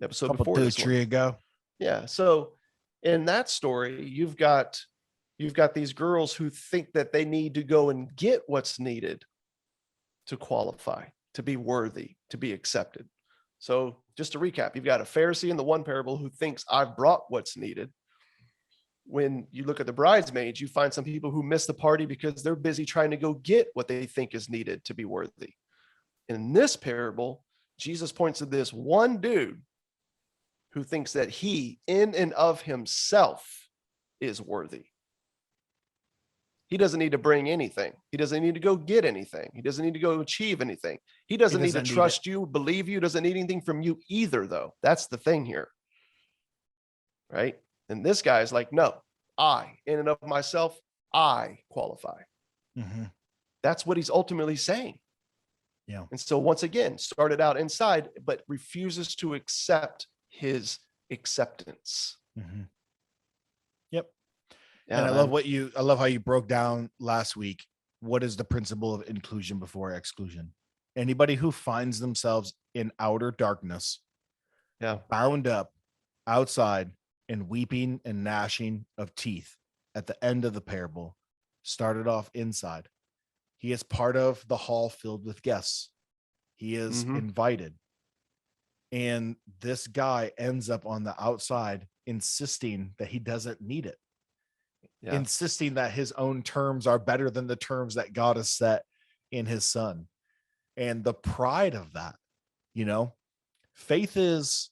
episode before this one. Ago. Yeah. So in that story, you've got these girls who think that they need to go and get what's needed to qualify, to be worthy, to be accepted. So just to recap, you've got a Pharisee in the one parable who thinks I've brought what's needed. When you look at the bridesmaids, you find some people who miss the party because they're busy trying to go get what they think is needed to be worthy. In this parable, Jesus points to this one dude who thinks that he, in and of himself, is worthy. He doesn't need to bring anything. He doesn't need to go get anything. He doesn't need to go achieve anything. He doesn't need to trust you, believe you, doesn't need anything from you either, though. That's the thing here. Right? And this guy is like, no, I, in and of myself, I qualify. Mm-hmm. That's what he's ultimately saying. Yeah. And so once again, started out inside, but refuses to accept his acceptance. Mm-hmm. Yep. Yeah, and I man. love how you broke down last week. What is the principle of inclusion before exclusion? Anybody who finds themselves in outer darkness, bound up outside and weeping and gnashing of teeth at the end of the parable, started off inside. He is part of the hall filled with guests. He is invited. And this guy ends up on the outside insisting that he doesn't need it. Yeah. Insisting that his own terms are better than the terms that God has set in his son. And the pride of that, faith is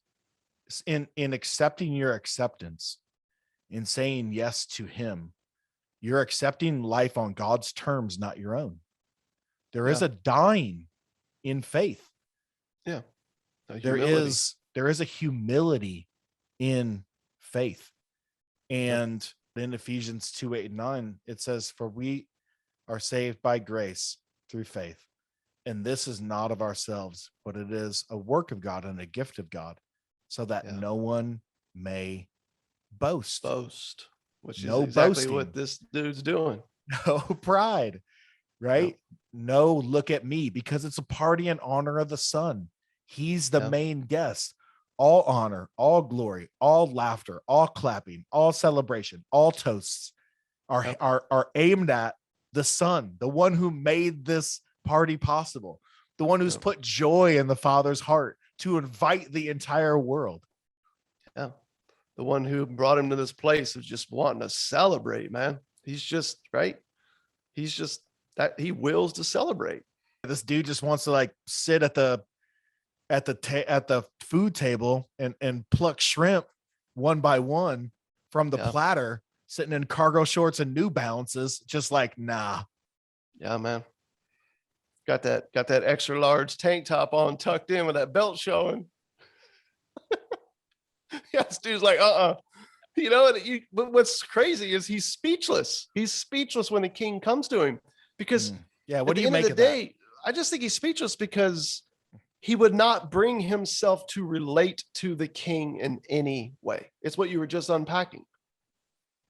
in accepting your acceptance, in saying yes to him. You're accepting life on God's terms, not your own. There is a dying in faith. Yeah. There is a humility in faith. And in Ephesians 2:8-9, it says, for we are saved by grace through faith. And this is not of ourselves, but it is a work of God and a gift of God, so that no one may boast. Which is exactly boasting. What this dude's doing. No pride, right? No, look at me, because it's a party in honor of the Son. He's the main guest. All honor, all glory, all laughter, all clapping, all celebration, all toasts are aimed at the Son, the one who made this party possible, the one who's put joy in the Father's heart to invite the entire world. Yeah. The one who brought him to this place of just wanting to celebrate, man. He's just, right? He's just that he wills to celebrate. This dude just wants to like sit at the food table and pluck shrimp one by one from the platter sitting in cargo shorts and New Balances, just like, nah. Yeah, man. Got that extra large tank top on, tucked in with that belt showing. Yeah, this dude's like, you know, but what's crazy is he's speechless. He's speechless when the king comes to him, because yeah, what at do the you end make of the of that? day, I just think he's speechless because he would not bring himself to relate to the king in any way. It's what you were just unpacking.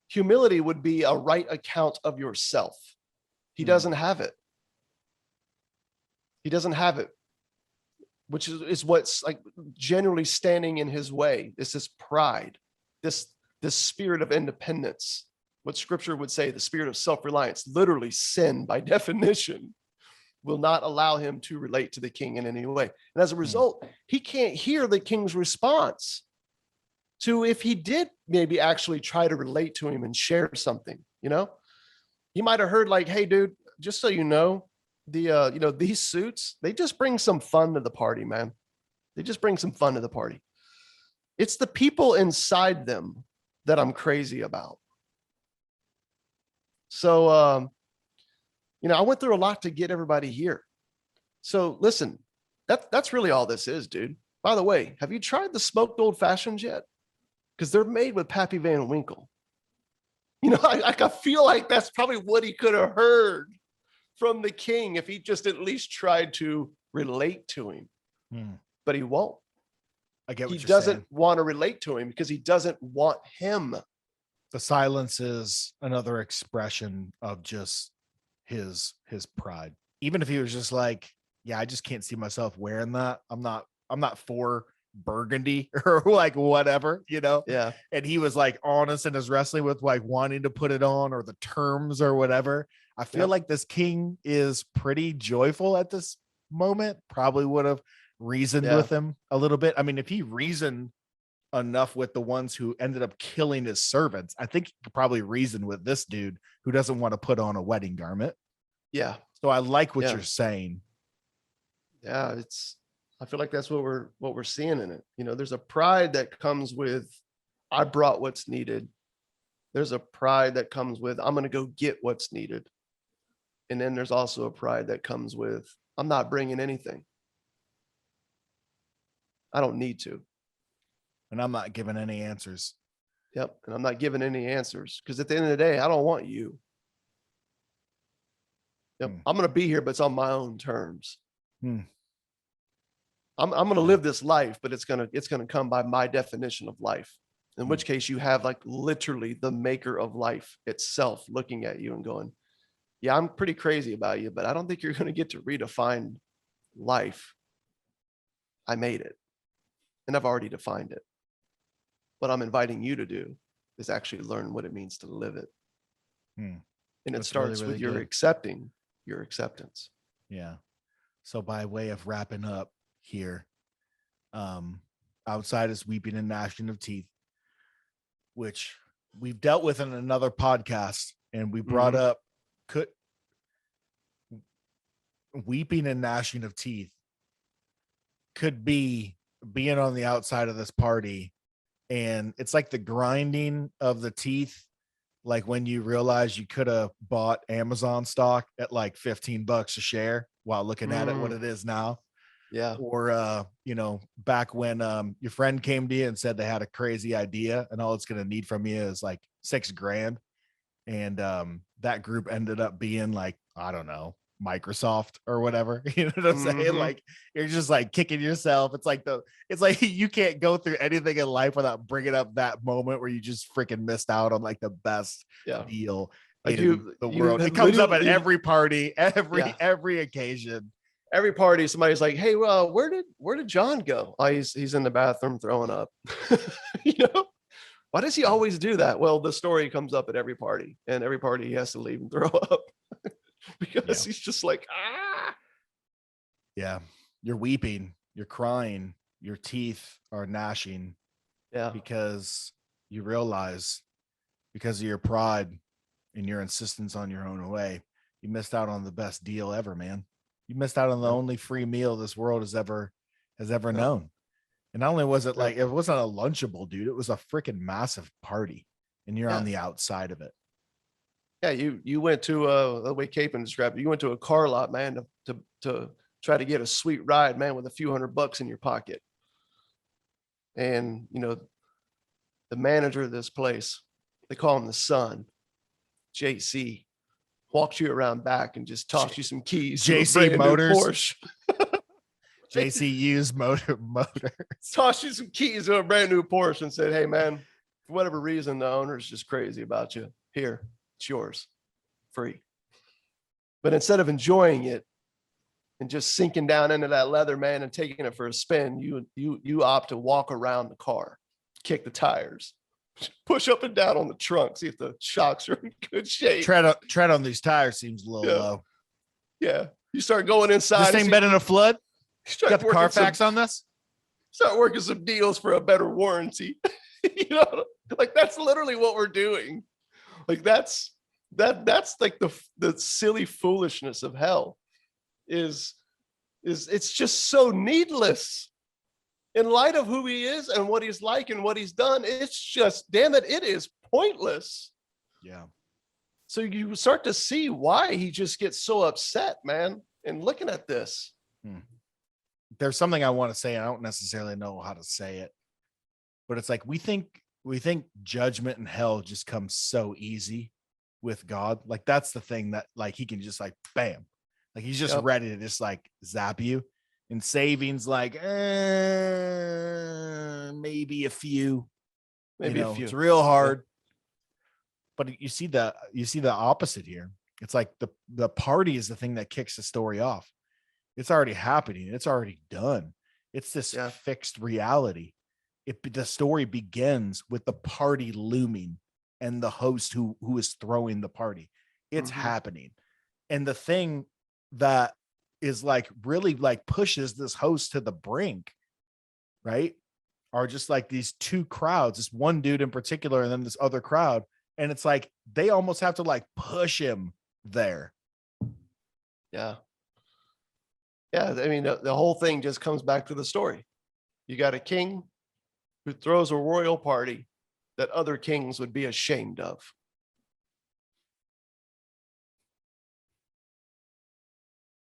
Humility would be a right account of yourself. He doesn't have it. He doesn't have it, which is what's like generally standing in his way. It's this pride, this spirit of independence, what scripture would say, the spirit of self-reliance, literally sin by definition, will not allow him to relate to the king in any way. And as a result, he can't hear the king's response to if he did maybe actually try to relate to him and share something, you know? He might have heard like, hey, dude, just so you know, these suits, they just bring some fun to the party, man. They just bring some fun to the party. It's the people inside them that I'm crazy about. So, I went through a lot to get everybody here. So listen, that's really all this is, dude. By the way, have you tried the smoked old fashions yet? Because they're made with Pappy Van Winkle. You know, I feel like that's probably what he could have heard from the king if he just at least tried to relate to him. But he won't. I get what he you're doesn't saying. want to relate to him because he doesn't want him. The silence is another expression of just his pride. Even if he was just like, yeah, I just can't see myself wearing that. I'm not for burgundy or like whatever, you know? Yeah. And he was like honest in his wrestling with like wanting to put it on or the terms or whatever. I feel like this king is pretty joyful at this moment. Probably would have reasoned with him a little bit. I mean, if he reasoned enough with the ones who ended up killing his servants, I think he could probably reason with this dude who doesn't want to put on a wedding garment. Yeah. So I like what you're saying. Yeah, I feel like that's what we're seeing in it. You know, there's a pride that comes with, I brought what's needed. There's a pride that comes with, I'm going to go get what's needed. And then there's also a pride that comes with, I'm not bringing anything. I don't need to. And I'm not giving any answers. Yep. And I'm not giving any answers because at the end of the day, I don't want you. Yep. I'm going to be here, but it's on my own terms. I'm going to live this life, but it's going to come by my definition of life. In which case you have like literally the maker of life itself looking at you and going, yeah, I'm pretty crazy about you, but I don't think you're going to get to redefine life. I made it and I've already defined it. What I'm inviting you to do is actually learn what it means to live it. And it starts with your accepting your acceptance. Yeah. So by way of wrapping up here, outside is weeping and gnashing of teeth, which we've dealt with in another podcast, and we brought up weeping and gnashing of teeth could be being on the outside of this party, and it's like the grinding of the teeth, like when you realize you could have bought Amazon stock at like $15 a share while looking at it what it is now. Yeah. Or back when your friend came to you and said they had a crazy idea and all it's going to need from you is like $6,000, and that group ended up being like, I don't know, Microsoft or whatever. You know what I'm saying? Like you're just like kicking yourself. It's like you can't go through anything in life without bringing up that moment where you just freaking missed out on like the best deal in the world. It comes up at every party, every occasion. Every party, somebody's like, "Hey, well, where did John go? Oh, he's in the bathroom throwing up." You know, why does he always do that? Well, the story comes up at every party, and every party he has to leave and throw up because he's just like, ah. Yeah, you're weeping, you're crying, your teeth are gnashing. Yeah, because you realize, because of your pride and your insistence on your own way, you missed out on the best deal ever, man. You missed out on the only free meal this world has ever known. And not only was it like, it wasn't a Lunchable, dude, it was a freaking massive party. and you're on the outside of it. Yeah, you went to the way Capon described it, you went to a car lot, man, to try to get a sweet ride, man, with a few $100 in your pocket. And the manager of this place, they call him the Son, JC, walked you around back and just tossed you some keys. JC Motors. Porsche. JC used motor. Tossed you some keys to a brand new Porsche and said, hey, man, for whatever reason, the owner's just crazy about you. Here, it's yours, free. But instead of enjoying it and just sinking down into that leather, man, and taking it for a spin, you opt to walk around the car, kick the tires, push up and down on the trunk, see if the shocks are in good shape. Tread on these tires seems a little low. Yeah. You start going inside. This thing been in a flood? You got the Carfax on this? Start working some deals for a better warranty. Like that's literally what we're doing. Like that's like the silly foolishness of hell is it's just so needless in light of who he is and what he's like and what he's done. It's just, damn it, it is pointless. Yeah. So you start to see why he just gets so upset, man. And looking at this. There's something I want to say. I don't necessarily know how to say it, but it's like, we think judgment and hell just comes so easy with God. Like that's the thing that like, he can just like, bam, like he's just ready to just like zap you. And saving's like, maybe a few, maybe a few. It's real hard. But you see the opposite here. It's like the party is the thing that kicks the story off. It's already happening. It's already done. It's this fixed reality. The story begins with the party looming and the host who is throwing the party. It's happening. And the thing that is like really like pushes this host to the brink, right? Are just like these two crowds, this one dude in particular, and then this other crowd. And it's like, they almost have to like push him there. Yeah. Yeah. I mean, the whole thing just comes back to the story. You got a king who throws a royal party that other kings would be ashamed of.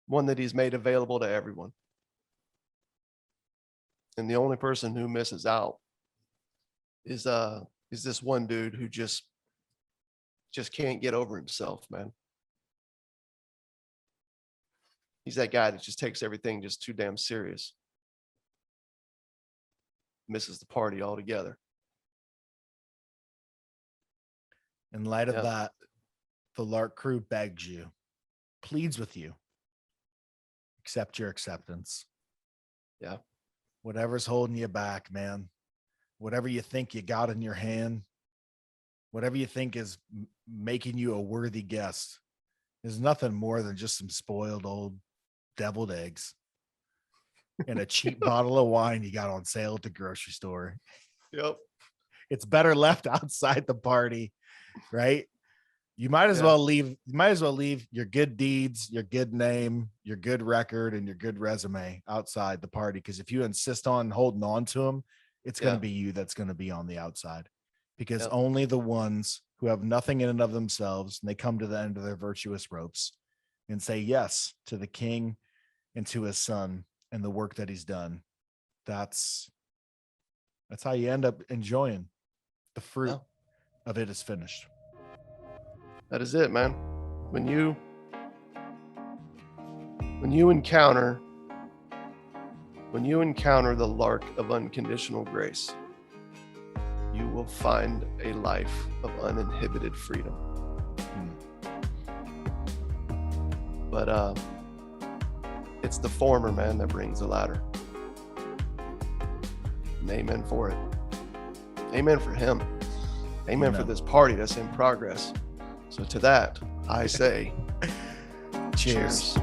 One that he's made available to everyone. And the only person who misses out is this one dude who just can't get over himself, man. He's that guy that just takes everything just too damn serious. Misses the party altogether. In light of that, the Lark crew begs you, pleads with you, accept your acceptance. Yeah. Whatever's holding you back, man. Whatever you think you got in your hand, whatever you think is making you a worthy guest, is nothing more than just some spoiled old deviled eggs and a cheap bottle of wine you got on sale at the grocery store. Yep. It's better left outside the party, right? You might as well leave. You might as well leave your good deeds, your good name, your good record, and your good resume outside the party. Because if you insist on holding on to them, it's going to be you that's going to be on the outside. Because only the ones who have nothing in and of themselves, and they come to the end of their virtuous ropes and say yes to the King and to his Son and the work that he's done. That's how you end up enjoying the fruit of it is finished. That is it, man. When you encounter the Lark of unconditional grace, you will find a life of uninhibited freedom. But it's the former, man, that brings the latter. And amen for it. Amen for him. Amen for this party that's in progress. So to that, I say, cheers.